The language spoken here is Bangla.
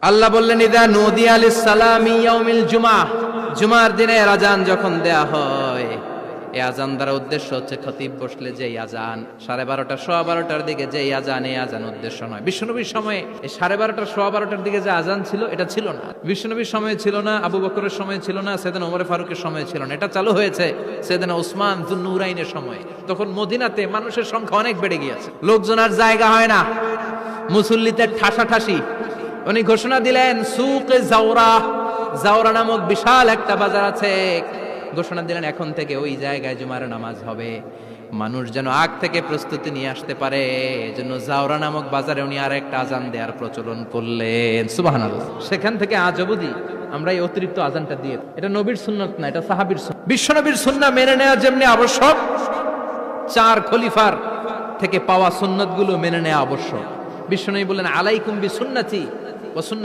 আল্লাহ বললেন ইদা নুদিয়া লিস-সালামি ইয়াউমিল জুমআহ, জুমার দিনে আযান যখন দেয়া হয়, এই আযান দ্বারা উদ্দেশ্য হচ্ছে খতিব বসলে যে আযান 12:30 12:15টার দিকে যে আযান, এই আযান উদ্দেশ্য নয়। বিশ্বনবীর সময়ে এই 12:30 12:15টার দিকে যে আযান ছিল এটা ছিল না। বিশ্বনবীর সময়ে ছিল না, আবু বকরের সময়ে ছিল না, সাইয়েদনা ওমর ফারুকের সময়ে ছিল না। এটা চালু হয়েছে সাইয়েদনা উসমান যুন্নুরাইনের সময়ে। তখন মদিনাতে মানুষের সংখ্যা অনেক বেড়ে গিয়েছে, লোকজন আর জায়গা হয় না, মুসল্লিতে ঠাসাঠাসি। উনি ঘোষণা দিলেন সুকে জাওরা, জাওরা নামক বিশাল একটা বাজার আছে, ঘোষণা দিলেন এখন থেকে ওই জায়গায় জুমার নামাজ হবে। মানুষ যেন আগ থেকে প্রস্তুতি নিয়ে আসতে পারে, এজন্য জাওরা নামক বাজারে উনি আর একটা আজান দেওয়ার প্রচলন করলেন। সুবহানাল্লাহ। সেখান থেকে আজ অবধি আমরা এই অতিরিক্ত আজানটা দিয়ে, এটা নবীর সুন্নাত না, এটা সাহাবীর সুন্নাত। বিশ্বনবীর সুন্নাহ মেনে নেওয়া যেমনি আবশ্যক, 4 খলিফার থেকে পাওয়া সুন্নাতগুলো মেনে নেওয়া আবশ্যক। বিশ্বনবী বললেন আলাইকুম বিসুন্নতি ওয়া সুন্নাত